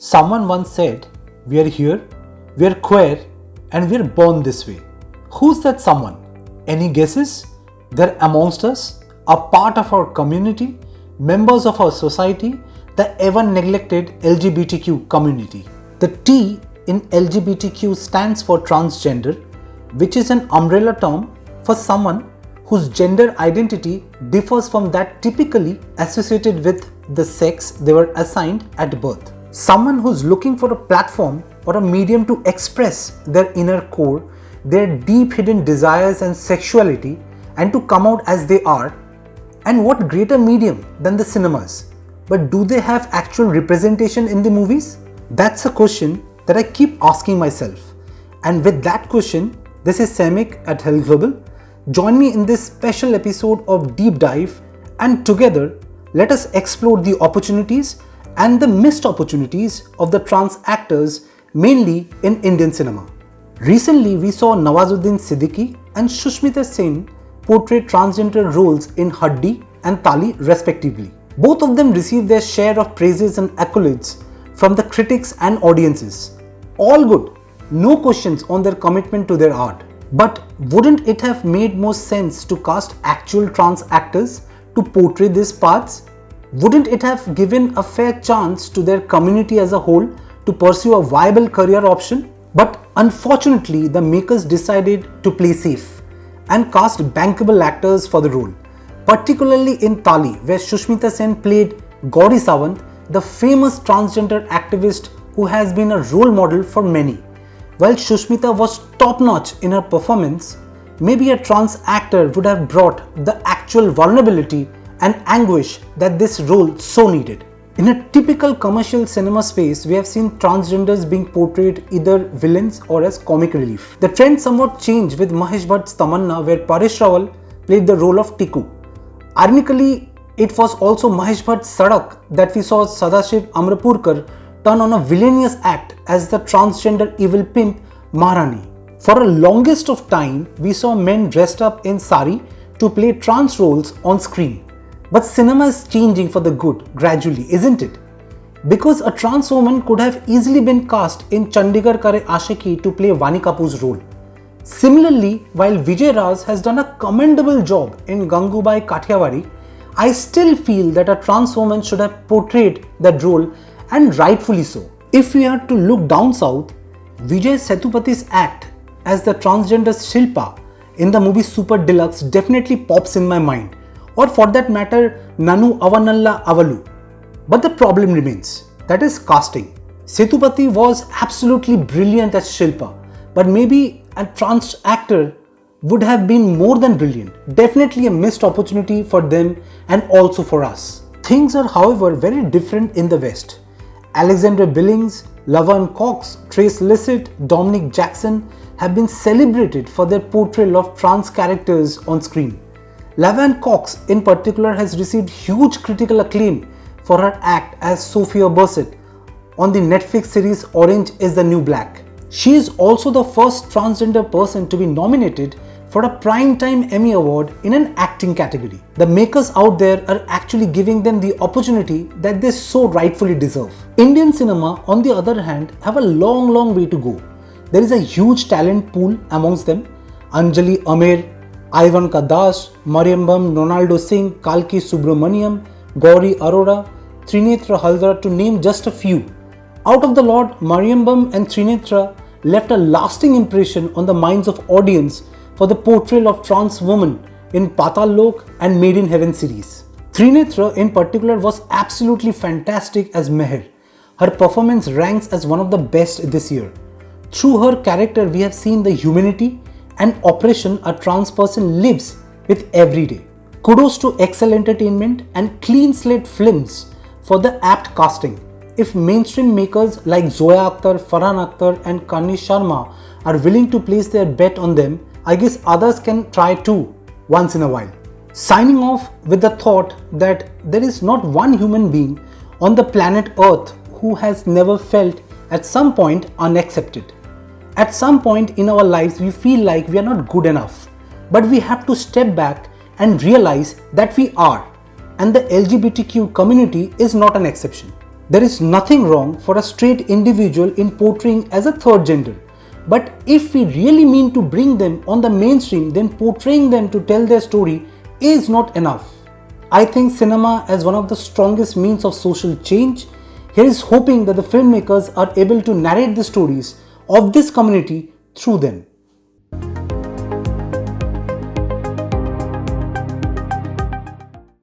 Someone once said, "We are here, we are queer, and we are born this way." Who's that someone? Any guesses? They're amongst us, a part of our community, members of our society, the ever neglected LGBTQ community. The T in LGBTQ stands for transgender, which is an umbrella term for someone whose gender identity differs from that typically associated with the sex they were assigned at birth. Someone who's looking for a platform or a medium to express their inner core, their deep hidden desires and sexuality, and to come out as they are. And what greater medium than the cinemas? But do they have actual representation in the movies? That's a question that I keep asking myself. And with that question, this is Saimik at Herald Global. Join me in this special episode of Deep Dive, and together let us explore the opportunities and the missed opportunities of the trans actors, mainly in Indian cinema. Recently, we saw Nawazuddin Siddiqui and Sushmita Sen portray transgender roles in Haddi and Tali respectively. Both of them received their share of praises and accolades from the critics and audiences. All good, no questions on their commitment to their art. But wouldn't it have made more sense to cast actual trans actors to portray these parts? Wouldn't it have given a fair chance to their community as a whole to pursue a viable career option? But unfortunately, the makers decided to play safe and cast bankable actors for the role, particularly in Tali, where Sushmita Sen played Gauri Sawant, the famous transgender activist who has been a role model for many. While Sushmita was top-notch in her performance, maybe a trans actor would have brought the actual vulnerability and anguish that this role so needed. In a typical commercial cinema space, we have seen transgenders being portrayed either villains or as comic relief. The trend somewhat changed with Mahesh Bhatt's Tamanna, where Paresh Rawal played the role of Tiku. Ironically, it was also Mahesh Bhatt's Sadak that we saw Sadashiv Amrapurkar turn on a villainous act as the transgender evil pimp Maharani. For a longest of time, we saw men dressed up in sari to play trans roles on screen. But cinema is changing for the good gradually, isn't it? Because a trans woman could have easily been cast in Chandigarh Kare Ashiki to play Vani Kapoor's role. Similarly, while Vijay Raj has done a commendable job in Gangubai Kathiawadi, I still feel that a trans woman should have portrayed that role, and rightfully so. If we are to look down south, Vijay Sethupathiy's act as the transgender Shilpa in the movie Super Deluxe definitely pops in my mind, or for that matter, Nanu Avanalla Avalu. But the problem remains, that is casting. Sethupathi was absolutely brilliant as Shilpa, but maybe a trans actor would have been more than brilliant. Definitely a missed opportunity for them and also for us. Things are, however, very different in the West. Alexander Billings, Laverne Cox, Trace Lissett, Dominic Jackson have been celebrated for their portrayal of trans characters on screen. Laverne Cox in particular has received huge critical acclaim for her act as Sophia Bursett on the Netflix series Orange is the New Black. She is also the first transgender person to be nominated for a Primetime Emmy Award in an acting category. The makers out there are actually giving them the opportunity that they so rightfully deserve. Indian cinema, on the other hand, have a long way to go. There is a huge talent pool amongst them. Anjali Amir, Ivan Kadas, Mariambam, Ronaldo Singh, Kalki Subramaniam, Gauri Arora, Trinitra Haldar, to name just a few. Out of the lot, Mariambam and Trinitra left a lasting impression on the minds of audience for the portrayal of trans women in Patal Lok and Made in Heaven series. Trinitra in particular was absolutely fantastic as Meher. Her performance ranks as one of the best this year. Through her character, we have seen the humanity and oppression a trans person lives with every day. Kudos to Excel Entertainment and Clean Slate Films for the apt casting. If mainstream makers like Zoya Akhtar, Farhan Akhtar and Kanish Sharma are willing to place their bet on them, I guess others can try too once in a while. Signing off with the thought that there is not one human being on the planet Earth who has never felt at some point unaccepted. At some point in our lives, we feel like we are not good enough, but we have to step back and realize that we are, and the LGBTQ community is not an exception. There is nothing wrong for a straight individual in portraying as a third gender. But if we really mean to bring them on the mainstream, then portraying them to tell their story is not enough. I think cinema as one of the strongest means of social change. Here is hoping that the filmmakers are able to narrate the stories of this community through them.